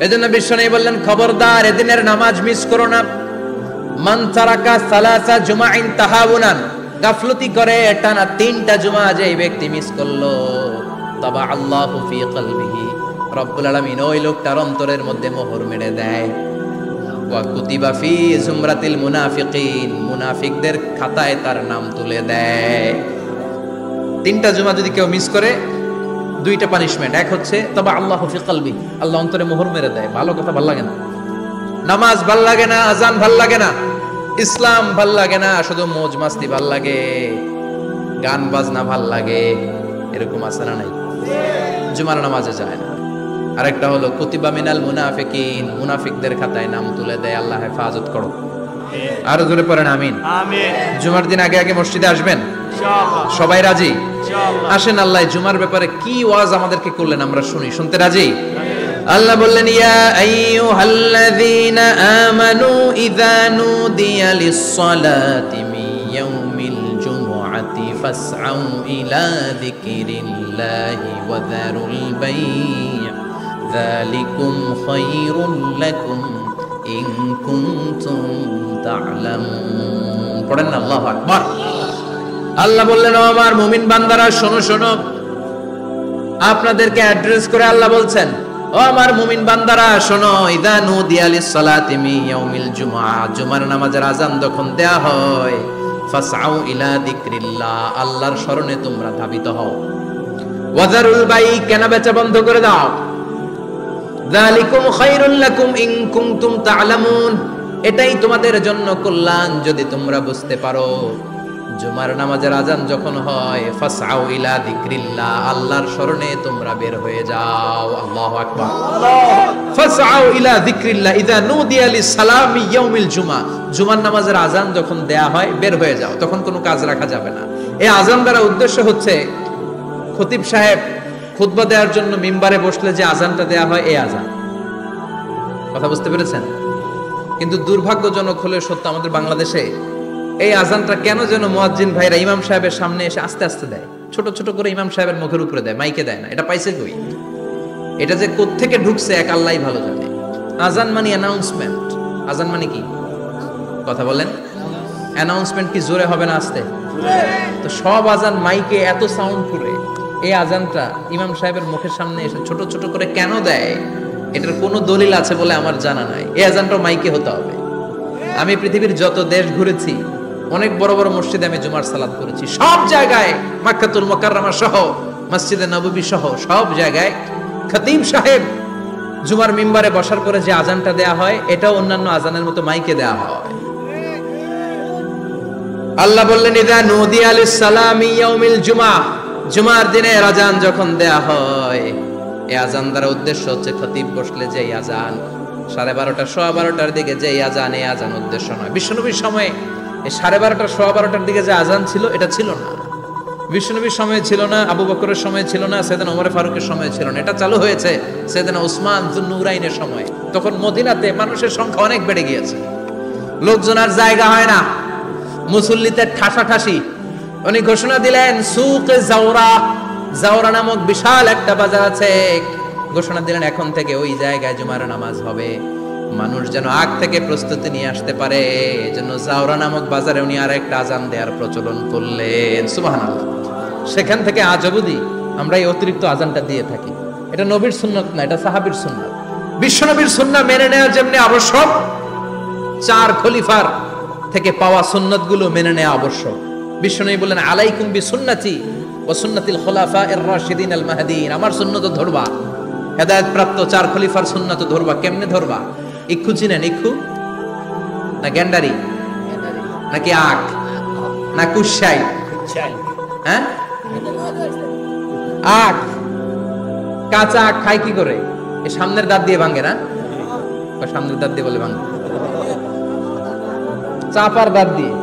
এজন্য বিশ্বনবী বললেন, খবরদার এদিনের নামাজ মিস করো না। মান তারাকা সালাসা জুমাইন তাহাউনান, গাফলতি করে টানা 3টা জুমা যে ব্যক্তি মিস করলো, তাবা আল্লাহু ফি কলবিহি, রব্বুল আলামিন ওই লোকটার অন্তরের মধ্যে মোহর মেরে দেয়। ওয়া কুতিবা ফি জুমরাতিল মুনাফিকিন, মুনাফিকদের খাতায় তার নাম তুলে দেয়। 3টা জুমা যদি কেউ মিস করে, 2টা পানিশমেন্ট। এক হচ্ছে তাবা আল্লাহু ফি কলবি, আল্লাহ অন্তরে মোহর মেরে দেয়। ভালো কথা ভাল লাগে না, নামাজ ভাল লাগে না, আজান ভাল লাগে না, ইসলাম ভাল লাগে না, শুধু মौज মাস্তি ভাল লাগে, গান বাজনা ভাল লাগে, এরকম আছে না নাই? জুমার নামাজে যায় না। আরেকটা হলো কুতিবা মিনাল মুনাফিকিন, মুনাফিকদের খাতায় নাম তুলে দেয়। আল্লাহ হেফাজত করো। আরো জোরে পড়েন আমিন। আমিন। জুমার দিন আগে আগে মসজিদে আসবেন ইনশাআল্লাহ। সবাই রাজি? ইনশাআল্লাহ। আসেন, আল্লাহ জুমার ব্যাপারে কি ওয়াজ আমাদেরকে করলেন আমরা শুনি। শুনতে রাজি? আল্লাহ বললেন, ইয়া আইয়ুহাল্লাযীনা আমানু ইযা নুদিয়া লিস-সালাতি মিন ইয়াউমিল জুমআতি ফাসআউ ইলা যিকরিল্লাহি ওয়া যারুল বাই', যালিকুম খায়রুল লাকুম ইন কুনতুম তা'লামুন। পড়েন না আল্লাহু আকবার। আল্লাহ বললেন, ও আমার মুমিন বান্দারা শোনো শোনো। আপনাদেরকে অ্যাড্রেস করে আল্লাহ বলছেন, ও আমার মুমিন বান্দারা শোনো, ইযা নুদিয়া লিস-সালাতি মিন ইয়াউমিল জুমআ, জুমার নামাজের আযান যখন দেয়া হয়, ফাসআউ ইলা যিকরিল্লাহ, আল্লাহর স্মরণে তোমরা ধাবিত হও। ওয়া যারুল বাই', কেনাবেচা বন্ধ করে দাও। যালিকুম খায়রুল লাকুম ইন কুনতুম তা'লামুন, এটাই তোমাদের জন্য কল্যাণ যদি তোমরা বুঝতে পারো। জুমার নামাজের আযান যখন হয়, ফাসআউ ইলা যিকরিল্লাহ, আল্লাহর স্মরণে তোমরা বের হয়ে যাও। আল্লাহু আকবার। ফাসআউ ইলা যিকরিল্লাহ ইযা নুদিয়া লিস-সালামি ইয়াউমিল জুমআ, জুমার নামাজের আযান যখন দেয়া হয় বের হয়ে যাও, তখন কোনো কাজ রাখা যাবে না। এই আযান দ্বারা উদ্দেশ্য হচ্ছে খতিব সাহেব খুতবা দেওয়ার জন্য মিম্বারে বসলে যে আযানটা দেয়া হয়, এই আযান। কথা বুঝতে পেরেছেন? কিন্তু দুর্ভাগ্যজনক হলে সত্য, আমাদের বাংলাদেশে এই আযানটা কেন যেন মুয়াজ্জিন ভাইরা ইমাম সাহেবের সামনে এসে আস্তে আস্তে দেয়, ছোট ছোট করে ইমাম সাহেবের মুখের উপরে দেয়, মাইকে দেয় না। এটা পাইছে কই? এটা যে কোত্থেকে ঢুকছে এক আল্লাহই ভালো জানে। আযান মানে অ্যানাউন্সমেন্ট। আযান মানে কি? কথা বলেন। অ্যানাউন্সমেন্ট কি জোরে হবে না আস্তে? তো সব আযান মাইকে এত সাউন্ড করে, এই আযানটা ইমাম সাহেবের মুখের সামনে এসে ছোট ছোট করে কেন দেয়? এটার কোনো দলিল আছে বলে আমার জানা নাই। এই আযানটা মাইকে হতে হবে। আমি পৃথিবীর যত দেশ ঘুরেছি, অনেক বড় বড় মসজিদে আমি জুমার সালাত করেছি, সব জায়গায় মক্কাতুল মুকাররমা সহ মসজিদে নববী সহ সব জায়গায় খতিব সাহেব জুমার মিম্বারে বসার পরে যে আযানটা দেয়া হয়, এটাও অন্যান্য আযানের মতো মাইকে দেয়া হয়। আল্লাহ বললেন, ইযা নুদিয়া লিস-সালামি ইয়াউমিল জুমআ, জুমার দিনের আযান যখন দেয়া হয়, এই আযান দ্বারা উদ্দেশ্য হচ্ছে খতিব বসলে যে আযান 12:30 12:15 দিকে যে আযান, এই আযান উদ্দেশ্য নয়। বিশ্বনবীর সময়ে এই 12:30 12:15 দিকে যে আযান ছিল, এটা ছিল না। বিশ্বনবীর সময় ছিল না, আবু বকরের সময় ছিল না, সাইয়েদনা ওমর ফারুকের সময় ছিল না। এটা চালু হয়েছে সাইয়েদনা উসমান যুন্নুরাইনের সময়। তখন মদিনাতে মানুষের সংখ্যা অনেক বেড়ে গিয়েছে, লোকজন আর জায়গা হয় না, মুসল্লিতে ঠাসাঠাসি। উনি ঘোষণা দিলেন, সুক জাওরা, জাওরা নামক বিশাল একটা বাজার আছে, ঘোষণা দিলেন এখন থেকে ওই জায়গায় জুমার নামাজ হবে। মানুষ যেন আগ থেকে প্রস্তুতি নিয়ে আসতে পারে, এজন্য জাওরা নামক বাজারে উনি আর একটা আযান দেওয়ার প্রচলন করলেন। সুবহানাল্লাহ। সেখান থেকে আজ অবধি আমরা এই অতিরিক্ত আযানটা দিয়ে থাকি। এটা নবীর সুন্নাত না, এটা সাহাবীর সুন্নাত। বিশ্বনবীর সুন্নাহ মেনে নেওয়া যেমনি আবশ্যক, 4 খলিফার থেকে পাওয়া সুন্নাতগুলো মেনে নেওয়া আবশ্যক। বিশ্বনবী বললেন, আলাইকুম বিসুন্নতি ওয়া সুন্নাতিল খুলাফায়ে রাশিদিন আল মাহদিন, আমার সুন্নাত ধরবা, হেদায়েত প্রাপ্ত 4 খলিফার সুন্নাত ধরবা। কেমনে ধরবা? ইক্ষু চিনেন? ইক্ষু না গ্যান্ডারি নাকি আখ না কুশাই? হ্যাঁ, আখ। কাঁচা আখ খায় কি করে? এই সামনের দাঁত দিয়ে ভাঙে না? সামনের দাঁত দিয়ে বলে ভাঙে, চাপার দাঁত দিয়ে,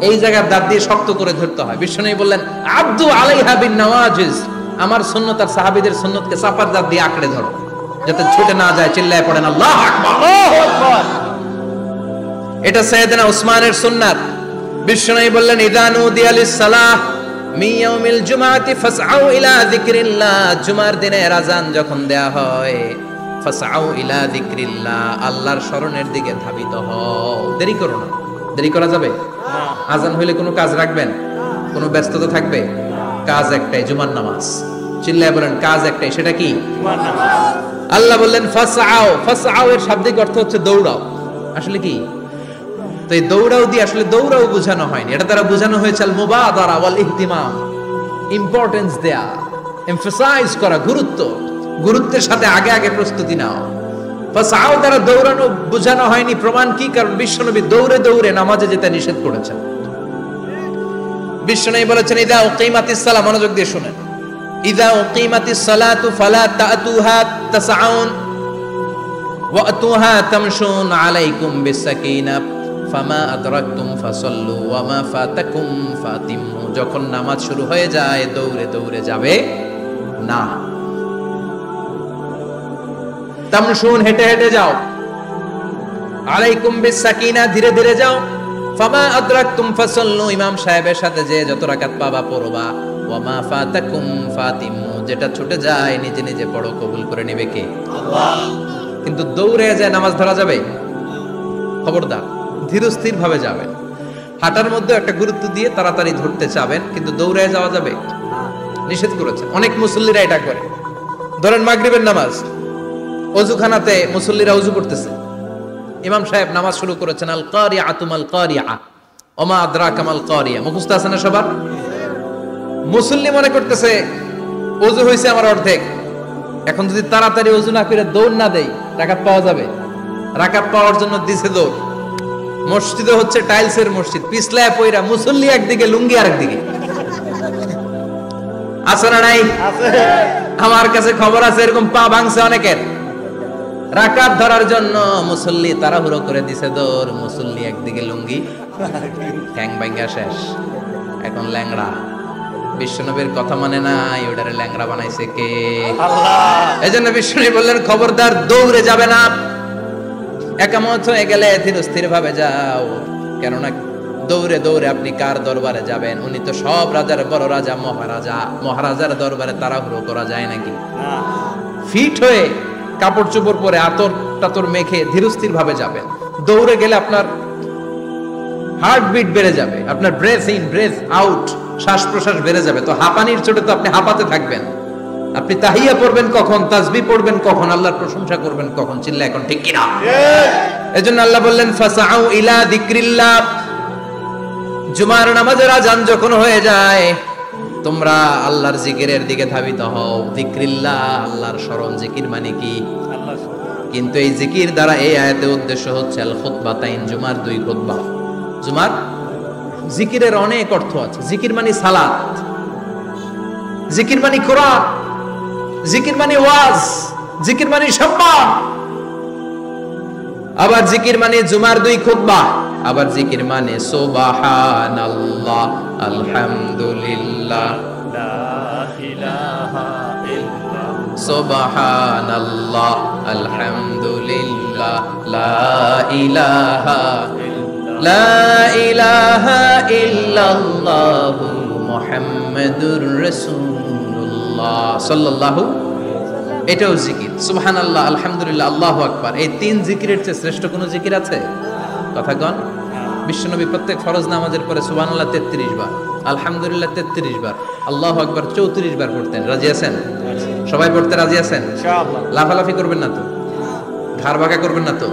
এই জায়গার দাঁত দিয়ে শক্ত করে ধরতে হয়। বিশ্বনবী বললেন, আব্দু আলাইহা বিন নওয়াজিজ, আমার সুন্নাত আর সাহাবীদের সুন্নাতকে চাপার দাঁত দিয়ে আঁকড়ে ধরো, যাতে ছুটে না যায়। চিল্লায় পড়েন আল্লাহু আকবার। এটা সাইয়েদনা উসমানের সুন্নাত। বিশ্বনবী বললেন, ইযা নুদিয়া লিস-সালাহ মিন ইয়াউমিল জুমআতি ফাসআউ ইলা যিকরিল্লাহ, জুমার দিনের আযান যখন দেয়া হয়, ফাসআউ ইলা যিকরিল্লাহ, আল্লাহর স্মরণের দিকে ধাবিত হও। দেরি করো না। দেরি করা যাবে? আজান হইলে কোনো কাজ রাখবেন? কোনো ব্যস্ততা থাকবে? কাজ একটাই, জুমার নামাজ। চিল্লায় বলেন কাজ একটাই, সেটা কি? জুমার নামাজ। আল্লাহ বললেন ফাসআউ, ফাসআউ এর শাব্দিক অর্থ হচ্ছে দৌড়াও। আসলে কি? তো এই দৌড়াও দিয়ে আসলে দৌড়াও বোঝানো হয়নি, এটা দ্বারা বোঝানো হয়েছে আল মুবাদারা ওয়াল ইহতিমাম, ইম্পর্টেন্স দেয়া, এমফাসাইজ করা, গুরুত্বের সাথে আগে আগে প্রস্তুতি নাও। ফাসআউ দ্বারা দৌড়ানো বোঝানো হয়নি। প্রমাণ কি? কারণ বিশ্বনবী দৌড়ে দৌড়ে নামাজে যেতে নিষেধ করেছেন। বিশ্বনবী বলেছেন ইদা উকিমাতিস সালাহ, মনোযোগ দিয়ে শুনেন, ইদা উকিমাতিস সালাতু ফালা তাতুহা তাসআউন ওয়া আতুহা তামশুন আলাইকুম বিসাকিনাহ ফামা আদরাকতুম ফাসাল্লু ওয়া মা ফাতাকুম ফাতিমু। যখন নামাজ শুরু হয়ে যায় দৌড়ে দৌড়ে যাবে না। তামশুন, হেঁটে হেঁটে যাও। আলাইকুম বিসাকিনা, ধীরে ধীরে যাও। ফামা আদরাকতুম ফাসাল্লু, ইমাম সাহেবের সাথে যে যত রাকাত পাবা পড়বা। ওয়া মা ফাতাকুম ফাতিমু, যেটা ছুটে যায় নিজে নিজে পড়ো, কবুল করে নেবে কে? আল্লাহ। কিন্তু দৌড়ে যায় নামাজ ধরা যাবে? খবরদার, ধীরস্থির ভাবে যাবেন। হাঁটার মধ্যে একটা গুরুত্ব দিয়ে তাড়াতাড়ি ধরতে চাবেন, কিন্তু দৌড়ে যাওয়া যাবে? নিষেধ করেছে। অনেক মুসল্লিরা এটা করে। ধরেন মাগরিবের নামাজ, ওযুখানাতে মুসল্লিরা ওযু করতেছে, ইমাম সাহেব নামাজ শুরু করেছেন আল কারিআতু মাল কারিআ ওয়া মা আদরাকা মাল কারিআ, মুখস্থ আছে না সবার? মুসল্লি মনে করতেছে ওযু হইছে আমার অর্ধেক, এখন যদি তাড়াতাড়ি ওযু না করে দৌড় না দেই রাকাত পাওয়া যাবে? রাকাত পাওয়ার জন্য দিছে দৌড়। মসজিদে হচ্ছে টাইলসের মসজিদ, পিছলায় পয়রা মুসল্লি একদিকে, লুঙ্গি আরেকদিকে। আছে না নাই? আমার কাছে খবর আছে এরকম পা ভাঙছে অনেকের। রাকাত ধরার জন্য মুসল্লি তাড়াহুড়ো করে দিছে দৌড়, মুসল্লি একদিকে লুঙ্গি, ঠ্যাং ভাঙা শেষ, এখন ল্যাংড়া। বিশ্বনবীর কথা মানে নাই, ওটারে ল্যাংড়া বানাইছে কে? আল্লাহ। এজন্য বিশ্বনবী বললেন খবরদার দৌড়ে যাবে না। একামত হয়ে গেলে ধীরস্থির ভাবে যাও, কেননা দৌড়ে দৌড়ে আপনি কার দরবারে যাবেন? উনি তো সব রাজার বড় রাজা, মহারাজা। মহারাজার দরবারে তাড়াহুড়ো করা যায় নাকি? ফিট হয়ে কাপড় চোপড় পরে আতর টাতর মেখে ধীরস্থির ভাবে যাবেন। দৌড়ে গেলে আপনার হার্টবিট বেড়ে যাবে, আপনার ব্রেথ ইন ব্রেথ আউট, শ্বাস প্রশ্বাস বেড়ে যাবে। তো হাঁপানির চোটে তো আপনি হাঁপাতে থাকবেন। আপনি তাহিয়া পড়বেন কখন, তাসবিহ পড়বেন কখন, আল্লাহর প্রশংসা করবেন কখন? চিল্লা এখন ঠিক কিনা? এজন্য আল্লাহ বললেন ফাসআউ ইলা যিকরিল্লাহ, জুমার নামাজের আযান যখন হয়ে যায় তোমরা আল্লাহর জিকিরের দিকে ধাবিত হও। যিকরিল্লাহ, আল্লাহর স্মরণ। জিকির মানে কি? কিন্তু এই জিকির দ্বারা এই আয়াতের উদ্দেশ্য হচ্ছে আল খুতবাতাইন, জুমার দুই খুতবা। জুমার জিকিরের অনেক অর্থ আছে। জিকির মানে সালাত, জিকির মানে কোরআন, জিকির মানে ওয়াজ, জিকির মানে সম্মান। আবার জিকির মানে জুমার দুই খুতবা। আবার জিকির মানে সুবহানাল্লাহ, আলহামদুলিল্লাহ, লা ইলাহা ইল্লাল্লাহ, সুবহানাল্লাহ, আলহামদুলিল্লাহ, লা ইলাহা ইল্লাল্লাহ, লা ইলাহা ইল্লাল্লাহ, মুহাম্মাদুর রাসূলুল্লাহ সাল্লাল্লাহু। এটাও জিকির। সুবহানাল্লাহ, আলহামদুলিল্লাহ, আল্লাহু আকবার। এই তিন জিকিরের চেয়ে শ্রেষ্ঠ কোনো জিকির আছে? কথা কন। বিশ্বনবী প্রত্যেক ফরজ নামাজের পরে সুবহানাল্লাহ 33 বার, আলহামদুলিল্লাহ 33 বার, আল্লাহু আকবার 34 বার পড়তেন। রাজি আছেন? সবাই পড়তে রাজি আছেন? ইনশাআল্লাহ। লাফালাফি করবেন না তো? ঘাড় বাঁকা করবেন না তো?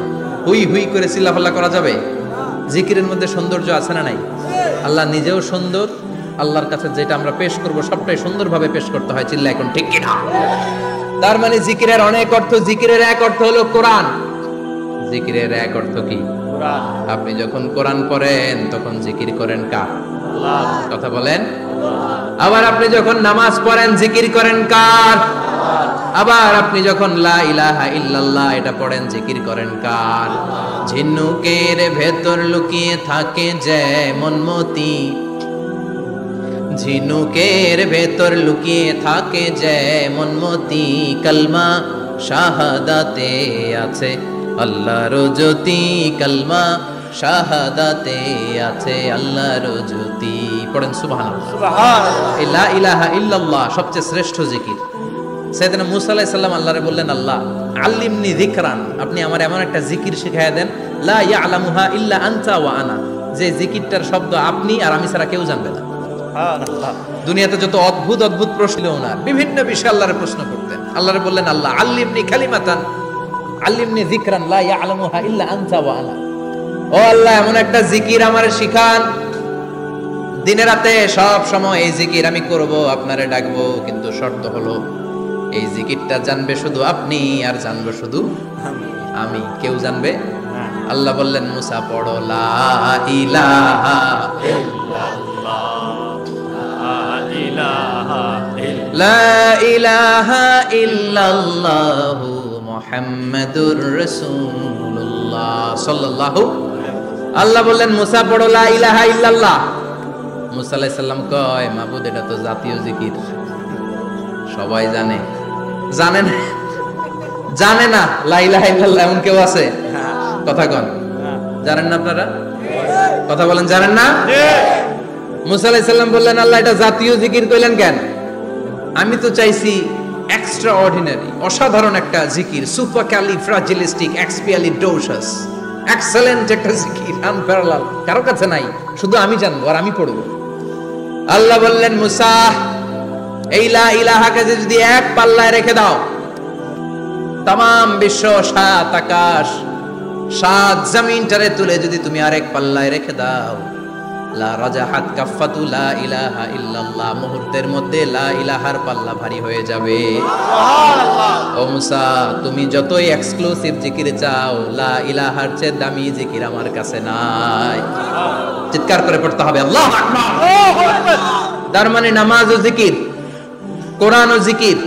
হুই হুই করে চিল্লাফাল্লা করা যাবে? জিকিরের মধ্যে সৌন্দর্য আছে না নাই? আল্লাহ নিজেও সুন্দর। আল্লাহর কাছে যেটা আমরা পেশ করব সবটাই সুন্দরভাবে পেশ করতে হয়। চিল্লা এখন ঠিক কিনা? তার মানে জিকিরের অনেক অর্থ। জিকিরের এক অর্থ হলো কোরআন। জিকিরের এক অর্থ কি? কোরআন। আপনি যখন কোরআন পড়েন তখন জিকির করেন কার? আল্লাহ। কথা বলেন। আবার আপনি যখন নামাজ পড়েন জিকির করেন কার? আল্লাহ। আবার আপনি যখন লা ইলাহা ইল্লাল্লাহ এটা পড়েন জিকির করেন কার? আল্লাহ। ঝিনুকের ভেতর লুকিয়ে থাকে যেমন মতি, ঝিনুকের ভেতর লুকিয়ে থাকে যেমন মতি, কালমা শাহাদাতে আছে আল্লাহর জ্যোতি, কালমা শাহাদাতে আছে আল্লাহর জ্যোতি। পড়েন সুবহানাল্লাহ। সুবহানাল্লাহ। লা ইলাহা ইল্লাল্লাহ সবচেয়ে শ্রেষ্ঠ জিকির। সাইয়েদনা মূসা আলাইহিস সালাম আল্লাহরে বললেন, আল্লাহ আল্লিমনি যিকরান, আপনি আমার এমন একটা জিকির শিখাইয়া দেন, লা ইয়ালামুহা ইল্লা আনতা ওয়া আনা, যে জিকিরটার শব্দ আপনি আর আমি ছাড়া কেউ জানবে না। সুবহানাল্লাহ। দুনিয়াতে যত অদ্ভুত অদ্ভুত প্রশ্ন ওনার, বিভিন্ন বিষয়ে আল্লাহরে প্রশ্ন করতেন। আল্লাহরে বললেন, আল্লাহ আল্লিমনি কালিমাতান আল্লিমনি যিকরান লা ইয়ালামুহা ইল্লা আনতা ওয়া আনা, ও আল্লাহ এমন একটা জিকির আমারে শিখান, দিনে রাতে সব সময় এই জিকির আমি করব, আপনারে ডাকবো, কিন্তু শর্ত হলো এই জিকিরটা জানবে শুধু আপনি আর জানবো শুধু আমি, কেউ জানবে। আল্লাহ বললেন, মুসা পড়ো লা ইলাহা লা ইলাহা ইল্লাল্লাহু মুহাম্মাদুর রাসূলুল্লাহ সাল্লাল্লাহু। আল্লাহ বললেন, মুসা পড়ো লা ইলাহা ইল্লাল্লাহ। মুসা আলাইহিস সালাম কয়, মাবুদ এটা তো জাতীয় জিকির, সবাই জানে। জানেন জানে না লা ইলাহা ইল্লাল্লাহ এমন কেউ আছে? কথা কন, জানেন না আপনারা? কথা বলেন, জানেন না? মুসা আলাইহিস সালাম বললেন, আল্লাহ এটা জাতীয় জিকির কইলেন কেন? আমি তো চাইছি এক্সট্রা অর্ডিনারি, অসাধারণ একটা জিকির, সুপারক্যালিফ্রাজিলিস্টিক এক্সপিয়ালিডোসাস, এক্সেলেন্ট একটা জিকির, আনপ্যারালাল, কারো কাছে নাই, শুধু আমি জানবো আর আমি পড়বো। আল্লাহ বললেন, মুসা এই লা ইলাহাকে যদি এক পাল্লায় রেখে দাও, তামাম বিশ্ব, সাত আকাশ, সাত জমিনটারে তুলে যদি তুমি আরেক পাল্লায় রেখে দাও, লা রাজাহাত কাফাতু লা ইলাহা ইল্লাল্লাহ, মুহূর্তের মধ্যে লা ইলাহার পাল্লা ভারী হয়ে যাবে। সুবহানাল্লাহ। ও মুসা, তুমি যতই এক্সক্লুসিভ জিকির চাও, লা ইলাহার চেয়ে দামি জিকির আমার কাছে নাই। চিৎকার করে পড়তে হবে আল্লাহু আকবার। আল্লাহু আকবার। তার মানে নামাজ ও জিকির, কোরআন ও জিকির,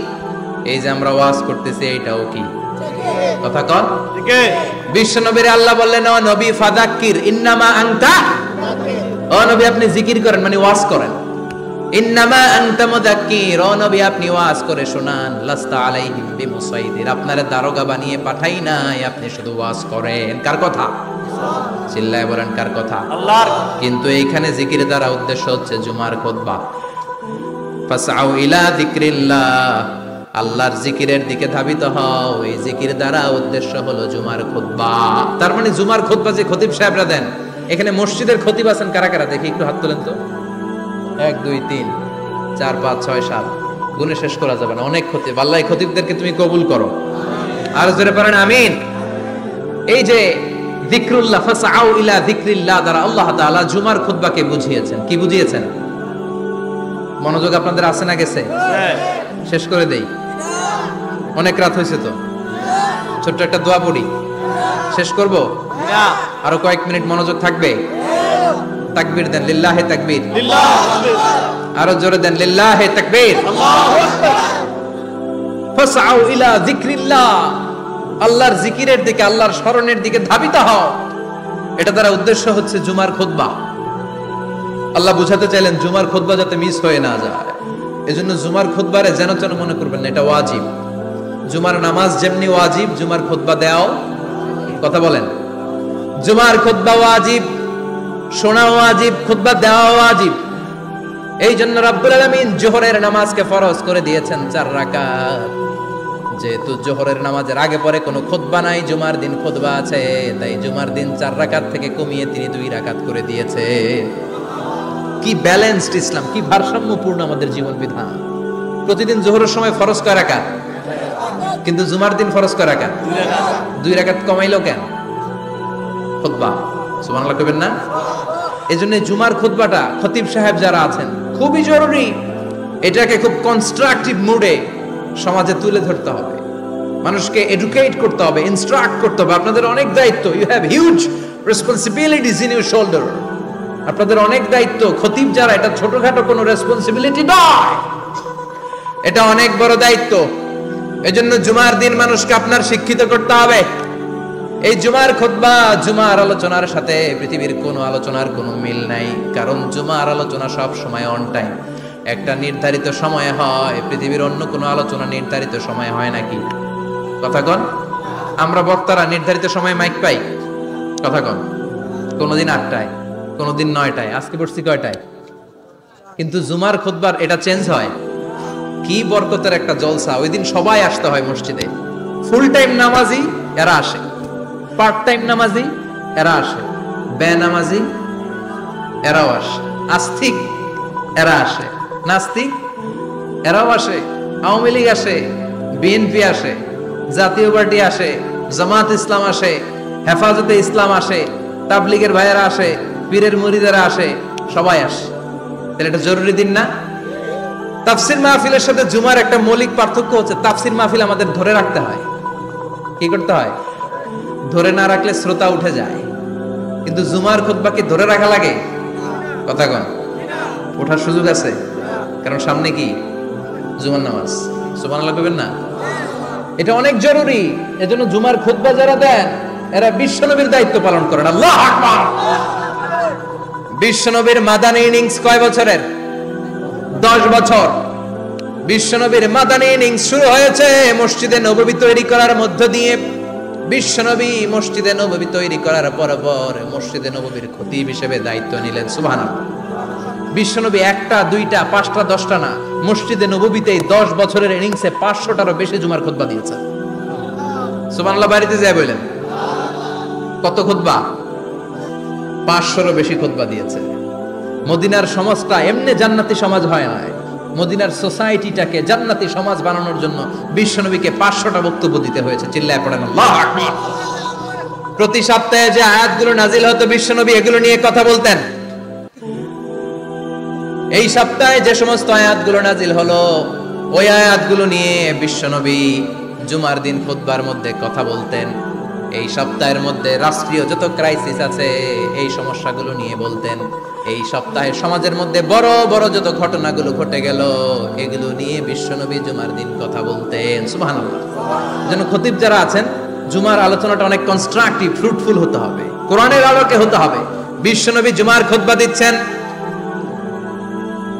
এই যে আমরা ওয়াজ করতেছি এটাও কি? কথা কন। বিশ্ব নবীর আল্লাহ বললেন, ও নবী ফাযাক্কির ইন্নামা আনতা, ও নবী আপনি জিকির করেন মানে ওয়াজ করেন। ইন্নামা আনতা মুযাক্কির, ও নবী আপনি ওয়াজ করে শোনান। লাস্তা আলাইহিম বিমুসাইদির, আপনারে দারোগা বানিয়ে পাঠাই নাই, আপনি শুধু ওয়াজ করেন। কার কথা? চিল্লায় বলেন কার কথা? আল্লাহর। কিন্তু এইখানে জিকির দ্বারা উদ্দেশ্য হচ্ছে জুমার খুতবা। ফাসআউ ইলা যিকরিল্লাহ, আল্লাহর জিকিরের দিকে ধাবিত হও, এই জিকির দ্বারা উদ্দেশ্য হলো জুমার খুতবা। তার মানে জুমার খুতবা যে খতিব সাহেবরা দেন, এখানে মসজিদের খতিব আছেন কারা কারা? দেখি একটু হাত তোলেন তো। 1 2 3 4 5 6 7, গুণে শেষ করা যাবে না, অনেক খতিব। আল্লাহ এই খতিবদেরকে তুমি কবুল করো, আর জোরে পড়েন আমিন। এই যে যিকরুল্লাহ, ফাসআউ ইলা যিকরিল্লাহ দ্বারা আল্লাহ তাআলা জুমার খুতবাকে বুঝিয়েছেন। কি বুঝিয়েছেন? মনোযোগ আপনাদের আছে না গেছে? শেষ করে দেই, অনেক রাত হয়েছে তো। ছোট্ট একটা দোয়া পড়ি, শেষ করব? আরো কয়েক মিনিট মনোযোগ থাকবে? তাকবীর দেন, লিল্লাহে তাকবীর। আরো জোরে দেন, লিল্লাহে তাকবীর। ফাসআউ ইলা যিকরিল্লাহ, আল্লাহর জিকিরের দিকে, আল্লাহর স্মরণের দিকে ধাবিত হও। এটা দ্বারা উদ্দেশ্য হচ্ছে জুমার খুতবা। আল্লাহ বুঝাতে চাইলেন জুমার খুতবা যাতে মিস হয়ে না যায়, এজন্য জুমার খুতবারে যেন যেন মনে করবেন না এটা ওয়াজিব। জুমার নামাজ যেমনি ওয়াজিব, জুমার খুতবা দেওয়াও, কথা বলেন, জুমার খুতবা ওয়াজিব, শোনা ওয়াজিব, খুতবা দেওয়া ওয়াজিব। এই জন্য রব্বুল আলামিন জোহরের নামাজকে ফরজ করে দিয়েছেন 4 রাকাত। যেহেতু জোহরের নামাজের আগে পরে কোনো খুতবা নাই, জুমার দিন খুতবা আছে, তাই জুমার দিন 4 রাকাত থেকে কমিয়ে তিনি 2 রাকাত করে দিয়েছে। কি ব্যালেন্সড ইসলাম, কি ভারসাম্যপূর্ণ আমাদের জীবন বিধান। প্রতিদিন জোহরের সময় ফরজ কয় রাকাত, কিন্তু জুমার দিন ফরজ কয় রাকাত? 2 রাকাত কমাইলো কেন? খুতবা, সুবহানাল্লাহ কইবেন না? এজন্য জুমার খুতবাটা খতিব সাহেব যারা আছেন খুবই জরুরি। এটাকে খুব কনস্ট্রাকটিভ মুডে সমাজে তুলে ধরতে হবে, মানুষকে এডুকেট করতে হবে, ইনস্ট্রাক্ট করতে হবে। আপনাদের অনেক দায়িত্ব, you have huge responsibilities in your shoulder. আপনাদের অনেক দায়িত্ব। খতিব যারা, এটা ছোটখাটো কোনো রেসপন্সিবিলিটি নয়, এটা অনেক বড় দায়িত্ব। এজন্য জুমার দিন মানুষকে আপনার শিক্ষিত করতে হবে। এই জুমার খুতবা, জুমার আলোচনার সাথে পৃথিবীর কোনো আলোচনার কোনো মিল নাই, কারণ জুমার আলোচনা সব সময় অন টাইম, একটা নির্ধারিত সময় হয়। পৃথিবীর অন্য কোনো আলোচনা নির্ধারিত সময় হয় নাকি? কথা কন। আমরা বক্তারা নির্ধারিত সময় মাইক পাই? কথা কন। কোনোদিন 8টায়, কোনোদিন 9টায়, আজকে পড়ছি কয়টায়? কিন্তু জুমার খুতবার এটা চেঞ্জ হয়, কি বরকতের একটা জলসা। ওই দিন সবাই আসতে হয় মসজিদে। ফুল টাইম নামাজি এরা আসে, পার্ট টাইম নামাজি এরা আসে, বেনামাজি এরাও আসে, আস্তিক এরা আসে, নাস্তিক এরাও আসে, আওয়ামী লীগ আসে, বিএনপি আসে, জাতীয় পার্টি আসে, জামাত ইসলাম আসে, হেফাজতে ইসলাম আসে, তাবলীগের ভাইয়েরা আসে, পীরের মুরিদেরা আসে, সবাই আসে। তাহলে এটা জরুরি দিন না? তাফসির মাহফিলের সাথে জুমার একটা মৌলিক পার্থক্য হচ্ছে, তাফসির মাহফিল আমাদের ধরে রাখতে হয়। কি করতে হয়? ধরে না রাখলে শ্রোতা উঠে যায়। কিন্তু জুমার খুতবা কি ধরে রাখা লাগে? কথা কন, ওঠার সুযোগ আছে, কারণ সামনে কি জুমার নামাজ। সুবহানাল্লাহ কইবেন না? এটা অনেক জরুরি। এজন্য জুমার খুতবা যারা দেন এরা বিশ্বনবীর দায়িত্ব পালন করেন। আল্লাহু আকবার। বিশ্বনবীর মাদানী ইনিংস কয় বছরের? 10 বছর। বিশ্বনবীর মাদানী ইনিংস শুরু হয়েছে মসজিদে নববী তৈরি করার মধ্য দিয়ে। বিশ্বনবী মসজিদে নববী তৈরি করার পর মসজিদে নববীর খতিব হিসেবে দায়িত্ব নিলেন। সুবহানাল্লাহ। বিশ্বনবী একটা, দুইটা, পাঁচটা, 10টা না, মসজিদে নববীতে 10 বছরের ইনিংসে 500টারও বেশি জুমার খুতবা দিয়েছে। সুবহানাল্লাহ। বাড়িতে যায় বলেন কত খুতবা? 500রও বেশি খুতবা দিয়েছে। মদিনার সমাজটা এমনি জান্নাতি সমাজ হয় না। মদিনার সোসাইটিটাকে জান্নাতি সমাজ বানানোর জন্য বিশ্বনবীকে 500টা বক্তব্য দিতে হয়েছে। চিল্লায় পড়েন আল্লাহু আকবার। প্রতি সপ্তাহে যে আয়াতগুলো নাজিল হতো বিশ্বনবী এগুলো নিয়ে কথা বলতেন। এই সপ্তাহে যে সমস্ত আয়াতগুলো নাজিল হলো ওই আয়াতগুলো নিয়ে বিশ্বনবী জুমার দিন খুতবার মধ্যে কথা বলতেন। এই সপ্তাহের মধ্যে রাষ্ট্রীয় যত ক্রাইসিস আছে এই সমস্যাগুলো নিয়ে বলতেন। এই সপ্তাহে সমাজের মধ্যে বড় বড় যত ঘটনাগুলো ঘটে গেল এগুলো নিয়ে বিশ্বনবী জুমার দিন কথা বলতেন। সুবহানাল্লাহ। যেন খতিব যারা আছেন জুমার আলোচনাটা অনেক কনস্ট্রাকটিভ, ফ্রুটফুল হতে হবে, কোরআনের আলোকে হতে হবে। বিশ্বনবী জুমার খুতবা দিচ্ছেন,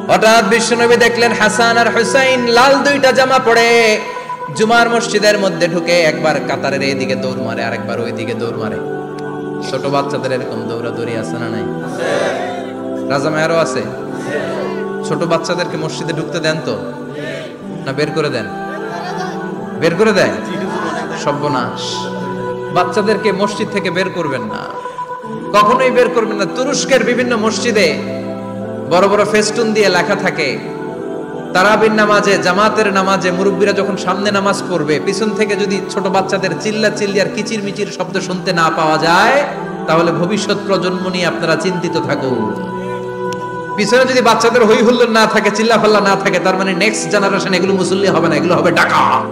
হঠাৎ বিশ্বনবী দেখলেন হাসান আর হুসাইন লাল 2টা জামা পরে জুমার মসজিদের মধ্যে ঢুকে একবার কাতারের এইদিকে দৌড় মারে, আরেকবার ওইদিকে দৌড় মারে। ছোট বাচ্চাদের এরকম দৌড়াদৌড়ি আছে না নাই? রাজা মেয়ারও আছে। ছোট বাচ্চাদেরকে মসজিদে ঢুকতে দেন তো না বের করে দেন? বের করে দেয়। সর্বনাশ। বাচ্চাদেরকে মসজিদ থেকে বের করবেন না, কখনোই বের করবেন না। তুরস্কের বিভিন্ন মসজিদে বড় বড় ফেস্টুন দিয়ে লেখা থাকে তারাবির নামাজে, জামাতের নামাজে মুরব্বীরা যখন সামনে নামাজ পড়বে পিছন থেকে যদি ছোট বাচ্চাদের চিল্লা চিল্লি আর কিচির মিচির শব্দ শুনতে না পাওয়া যায় তাহলে ভবিষ্যৎ প্রজন্ম নিয়ে আপনারা চিন্তিত থাকুন। পিছনে যদি বাচ্চাদের হই হুল্লোড় না থাকে, চিল্লা ফাল্লা না থাকে, তার মানে নেক্সট জেনারেশন এগুলো মুসল্লি হবে না, এগুলো হবে ডাকাত।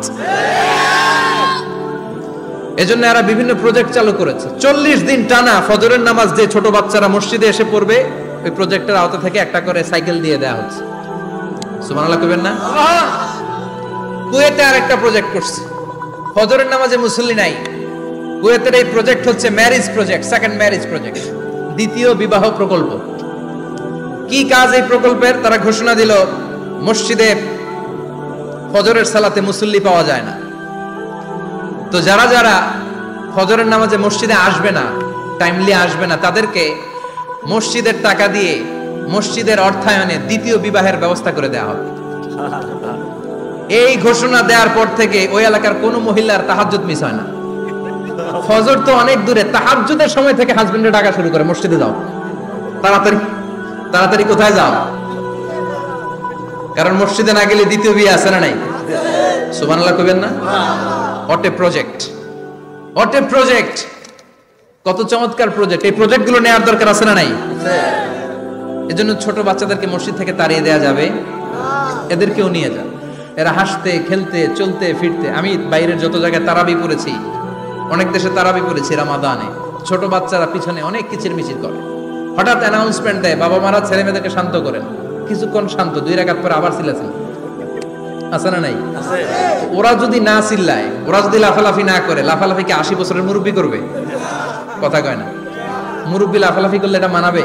এজন্য এরা বিভিন্ন প্রজেক্ট চালু করেছে। 40 দিন টানা ফজরের নামাজ যে ছোট বাচ্চারা মসজিদে এসে পড়বে ওই প্রজেক্টের আওতা থেকে একটা করে সাইকেল দিয়ে দেওয়া হচ্ছে। সুবহানাল্লাহ কইবেন না? কুয়েতে আরেকটা প্রজেক্ট করছে, ফজরের নামাজে মুসল্লি নাই। কুয়েতের এই প্রজেক্ট হচ্ছে marriage project, second marriage project, দ্বিতীয় বিবাহ প্রকল্প। কি কাজ এই প্রকল্পের? তারা ঘোষণা দিল মসজিদে ফজরের সালাতে মুসল্লি পাওয়া যায় না, তো যারা যারা ফজরের নামাজে মসজিদে আসবে না, টাইমলি আসবে না, তাদেরকে মসজিদের টাকা দিয়ে মসজিদের অর্থায়নে দ্বিতীয় বিবাহের ব্যবস্থা করে দেওয়া হবে। এই ঘোষণা দেওয়ার পর থেকে ওই এলাকার কোন মহিলার তাহাজ্জুদ মিস হয় না। ফজর তো অনেক দূরে, তাহাজ্জুদের সময় থেকে হাজবেন্ডে ডাকা শুরু করে মসজিদে যাও, তাড়াতাড়ি তাড়াতাড়ি কোথায় যাও, কারণ মসজিদে না গেলে দ্বিতীয় বিয়ে আছে না নাই? সুবহানাল্লাহ কইবেন না? What a project, what a project, কত চমৎকার প্রজেক্ট। এই প্রজেক্ট গুলো নেওয়ার দরকার আছে না নাই? এজন্য ছোট বাচ্চাদেরকে মসজিদ থেকে তাড়িয়ে দেওয়া যাবে? এদেরকেও নিয়ে যান, এরা হাসতে খেলতে চলতে ফিরতে। আমি বাইরের যত জায়গায় তারাবি পড়েছি, অনেক দেশে তারাবি পড়েছি রমাদানে, ছোট বাচ্চারা পিছনে অনেক কিচির মিচির করে। হঠাৎ অ্যানাউন্সমেন্ট দেয় বাবা মারা ছেলে মেয়েদেরকে শান্ত করেন, কিছুক্ষণ শান্ত, 2 রাকাত পরে আবার চিল্লাচিল্লি আছে না নাই? ওরা যদি না চিল্লায়, ওরা যদি লাফালাফি না করে, লাফালাফি কি 80 বছরের মুরব্বী করবে? কথা কয় না। মুরব্বী লাফালাফি করলে এটা মানাবে?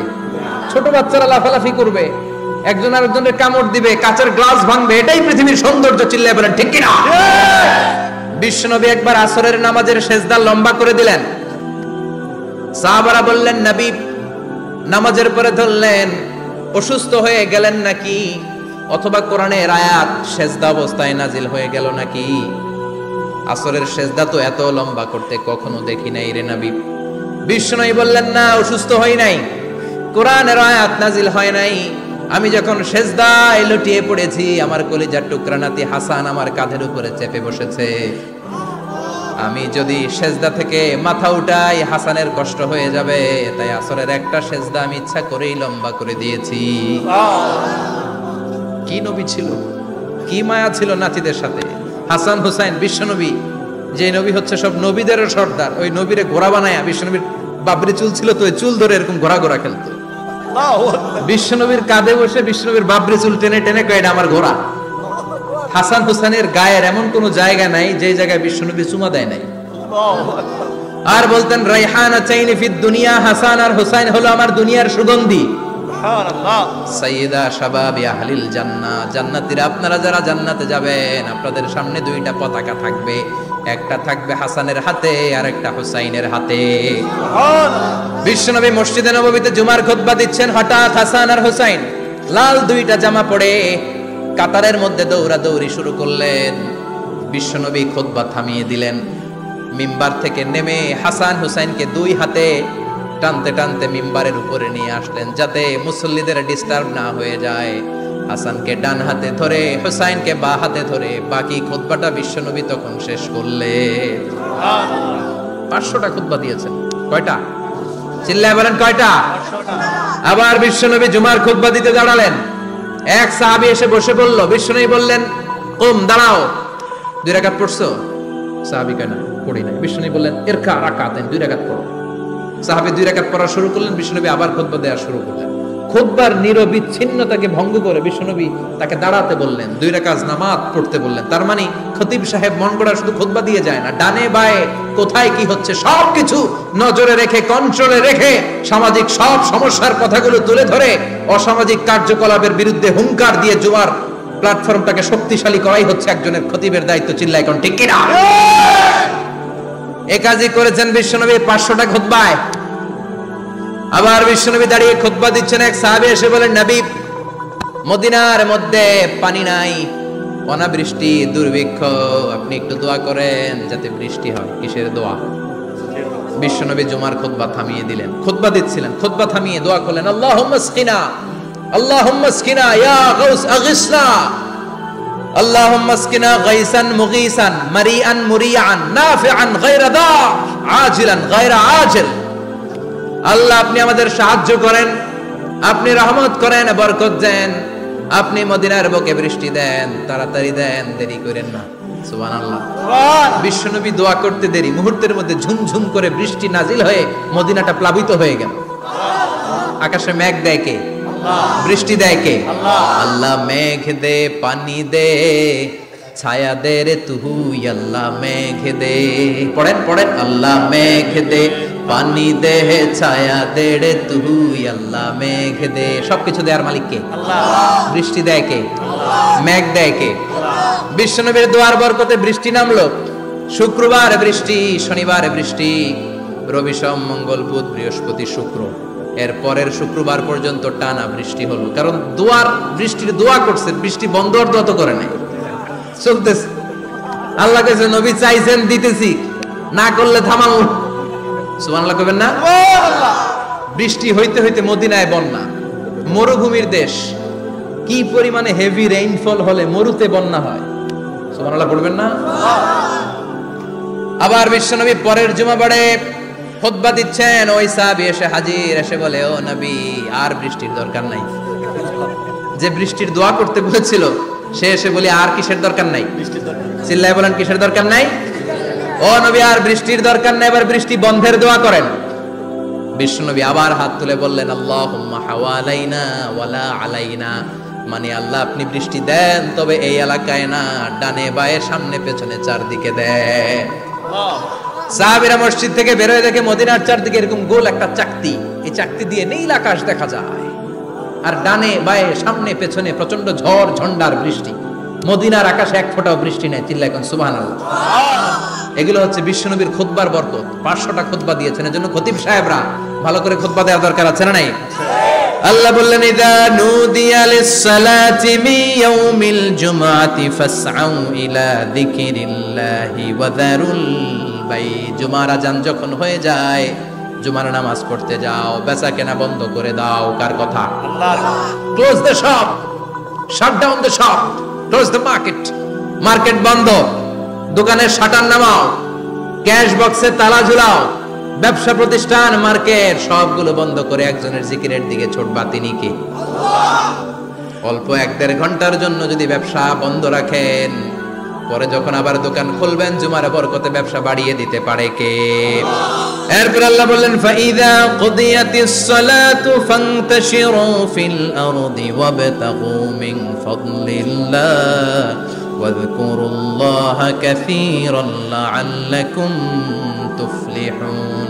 ছোট বাচ্চারা লাফালাফি করবে, একজন আরেকজনের কামড় দিবে, কাচের গ্লাস ভাঙবে, এটাই পৃথিবীর সৌন্দর্য। চিল্লায় বলেন ঠিক কিনা? বিশ্বনবী একবার আসরের নামাজের সেজদা লম্বা করে দিলেন। সাহাবারা বললেন নবী নামাজের পরে ধরলেন, অসুস্থ হয়ে গেলেন নাকি? অথবা কোরআনের আয়াত সেজদা অবস্থায় নাজিল হয়ে গেল নাকি? আসরের সেজদা তো এত লম্বা করতে কখনো দেখি নাই রে নবী। বিষ্ণুই বললেন না, অসুস্থ হই নাই, কোরআনের আয়াত নাজিল হয় নাই। আমি যখন সেজদায় লুটিয়ে পড়েছি, আমার কলিজার টুকরা নাতি হাসান আমার কাঁধের উপরে চেপে বসেছে। আমি যদি সেজদা থেকে মাথা উঠাই হাসানের কষ্ট হয়ে যাবে, তাই আসরের একটা সেজদা আমি ইচ্ছা করেই লম্বা করে দিয়েছি। কি নবী ছিল, কি মায়া ছিল নাতিদের সাথে। হাসান হুসাইন বিশ্বনবী, যে নবী হচ্ছে সব নবীদেরও সর্দার, ওই নবীরে ঘোড়া বানায়, বিশ্বনবীর বাবরি চুল ছিল তো ওই চুল ধরে এরকম ঘোড়া ঘোড়া খেলতো। বিশ্বনবীর কাঁধে বসে বিশ্বনবীর বাবরি চুল টেনে টেনে কয় এটা আমার ঘোড়া। হাসান হুসাইনের গায়ের এমন কোন জায়গা নাই যে জায়গায় বিশ্বনবী চুমা দেয় নাই। আর বলতেন রাইহানা চাইনি ফিদ দুনিয়া, হাসান আর হুসাইন হলো আমার দুনিয়ার সুগন্ধি। সুবহানাল্লাহ। সাইয়্যিদা শাবাবি আহলিল জান্নাহ, জান্নাতীরা আপনারা যারা জান্নাতে যাবেন, আপনাদের সামনে দুইটা পতাকা থাকবে, একটা থাকবে হাসানের হাতে আর একটা হুসাইনের হাতে। সুবহানাল্লাহ। বিশ্বনবী মসজিদে নববীতে জুমার খুতবা দিচ্ছেন, হঠাৎ হাসান আর হুসাইন লাল দুইটা জামা পরে কাতারের মধ্যে দৌড়াদৌড়ি শুরু করলেন। বিশ্বনবী খুতবা থামিয়ে দিলেন, মিম্বার থেকে নেমে হাসান হুসাইনকে দুই হাতে টানতে টানতে মিম্বারের উপরে নিয়ে আসলেন, যাতে মুসল্লিদের ডিস্টার্ব না হয়ে যায়। হাসানকে ডান হাতে ধরে হুসাইনকে বাঁ হাতে ধরে বাকি খুতবাটা বিশ্বনবী তখন শেষ করলেন। 500টা খুতবা দিয়েছেন। কয়টা? চিল্লায় বলেন কয়টা? আবার বিশ্বনবী জুমার খুতবা দিতে দাঁড়ালেন। এক সাহাবী এসে বসে বলল, বিশ্বনবী বললেন কুম, দাঁড়াও। 2 রাকাত পড়ছো? সাহাবী কয় না, পড়ি নাই। বিশ্বনবী বললেন ইরকা রাকাতাইন, 2 রাকাত পড়ো। সাহাবী 2 রাকাত পড়া শুরু করলেন, বিশ্বনবী আবার খুতবা দেওয়া শুরু করলেন। খুতবার নিরবিচ্ছিন্নতাকে ভঙ্গ করে বিশ্বনবী তাকে দাঁড়াতে বললেন, 2 রাকাত নামাজ পড়তে বললেন। তার মানে খতিব সাহেব মন গড়া শুধু খুতবা দিয়ে যায় না, ডানে বায়ে কোথায় কি হচ্ছে সবকিছু নজরে রেখে, কন্ট্রোলে রেখে, সামাজিক সব সমস্যার কথাগুলো তুলে ধরে অসামাজিক কার্যকলাপের বিরুদ্ধে হুঙ্কার দিয়ে জুমার প্ল্যাটফর্মটাকে শক্তিশালী করাই হচ্ছে একজনের খতিবের দায়িত্ব। চিল্লায় কোন ঠিক কিনা? এই কাজই করেছেন বিশ্বনবী 500টা খুতবায়। আবার বিশ্বনবী দাঁড়িয়ে খুতবা দিচ্ছেন, এক সাহাবী এসে বলেন, নবী মদিনার মধ্যে পানি নাই, অনাবৃষ্টি, দুর্ভিক্ষ, আপনি একটু দোয়া করেন যাতে বৃষ্টি হয়। কিসের দোয়া? বিশ্বনবী জুমার খুতবা থামিয়ে দিলেন, খুতবা দিচ্ছিলেন, খুতবা থামিয়ে দোয়া করলেন, আল্লাহুম্মা আসকিনা, আল্লাহুম্মা আসকিনা ইয়া গাউস আগিসনা, আল্লাহুম্মা আসকিনা গাইসান মুগীসান মারিআন মুরিআন নাফিআন গায়রা দা আজিলান গায়রা আজিল। আল্লাহ আপনি আমাদের সাহায্য করেন, আপনি রহমত করেন, বরকত দেন, আপনি মদিনার বুকে বৃষ্টি দেন, তাড়াতাড়ি দেন, দেরি করেন না। সুবহানাল্লাহ। বিশ্বনবী দোয়া করতে দেরি, মুহূর্তের মধ্যে ঝুমঝুম করে বৃষ্টি নাজিল হয়ে মদিনাটা প্লাবিত হয়ে গেল। আকাশে মেঘ দেয় কে? বৃষ্টি দেয় কে? আল্লাহ মেঘ দে, পানি দে, ছায়া দে রে তুই, আল্লাহ মেঘ দে। পড়েন পড়েন, আল্লাহ মেঘ দে, পানি দে, ছায়া দে রে তুই, আল্লাহ মেঘ দে। সবকিছু দেয়ার মালিক কে? আল্লাহ। বৃষ্টি দেয় কে? আল্লাহ। মেঘ দেয় কে? আল্লাহ। বিশ্বনবীর দোয়ার বরকতে বৃষ্টি নামলো। শুক্রবার বৃষ্টি, শনিবার বৃষ্টি, রবি সোম মঙ্গল বুধ বৃহস্পতি শুক্র, এর পরের শুক্রবার পর্যন্ত টানা বৃষ্টি হলো। কারণ দোয়ার বৃষ্টির দোয়া করছে, বৃষ্টি বন্ধ আর দোয়া তো করে নাই, চলতেছে। আল্লাহ কাছে নবী চাইছেন, দিতেছি, না করলে থামাল। সুবহানাল্লাহ কইবেন না? বৃষ্টি হইতে হইতে মদিনায় বন্যা, মরুভূমির দেশ, কি পরিমাণে হেভি রেইনফল হলে মরুতে বন্যা হয়। সুবহানাল্লাহ পড়বেন না? আবার বিশ্বনবী পরের জুমাবারে খুতবা দিচ্ছেন, ওই সাহাবী এসে হাজির, এসে বলে, ও নবী আর বৃষ্টির দরকার নাই। যে বৃষ্টির দোয়া করতে বলেছিল সে এসে বলি আর কিসের দরকার নাই? চিল্লায় বলেন কিসের দরকার নাই? ও নবী আর বৃষ্টির দরকার নাই, এবার বৃষ্টি বন্ধের দোয়া করেন। বিশ্বনবী আবার হাত তুলে বললেন, আল্লাহুম্মা হাওয়ালাইনা ওয়ালা আলাইনা, মানে আল্লাহ আপনি বৃষ্টি দেন, তবে এই এলাকায় না, ডানে বায়ে সামনে পেছনে চারদিকে দেন। সাহাবীরা মসজিদ থেকে বের হয়ে দেখে মদিনার চারদিকে এরকম গোল একটা চাকতি, এই চাকতি দিয়ে নীল আকাশ দেখা যায়, আর ডানে বায়ে সামনে পেছনে প্রচন্ড ঝড় ঝন্ডার বৃষ্টি। মদিনার আকাশে এক ফোঁটাও বৃষ্টি নেই। চিল্লায় কোন সুবহানাল্লাহ। এগুলো হচ্ছে বিশ্বনবীর খুতবার বরকত। 500টা খুতবা দিয়েছেন, এজন্য খতিব সাহেবরা ভালো করে খুতবা দেওয়া দরকার আছে না নাই? আল্লাহ বললেন ইযা নুদিয়া লিস-সালাতি মিন ইয়াউমিল জুমআতি ফাসআউ ইলা যিকরিল্লাহি ওয়া যারুল বাই। জুমার আযান যখন হয়ে যায় জুমার নামাজ পড়তে যাও, বেচা কেনা বন্ধ করে দাও। কার কথা? আল্লাহর। Close the shop, shut down the shop, close the market. Market বন্ধ, দোকানের শাটার নামাও, ক্যাশ বক্সে তালা ঝুলাও, ব্যবসা প্রতিষ্ঠান মার্কেট সবগুলো বন্ধ করে একজনের জিকিরের দিকে ছুটবা। তিনি কি? আল্লাহ। অল্প 1-1.5 ঘন্টার জন্য যদি ব্যবসা বন্ধ রাখেন, পরে যখন আবার দোকান খুলবেন জুমার বরকতে ব্যবসা বাড়িয়ে দিতে পারে কে? এরপর আল্লাহ বললেন ফাইযা কুদিয়াতিস সালাতু ফান্তাশিরু ফিল আরদি ওয়াবতাগু মিন ফাদলিল্লাহ ওয়াযকুরুল্লাহা কাসীরান লাআল্লাকুম তুফলিহুন।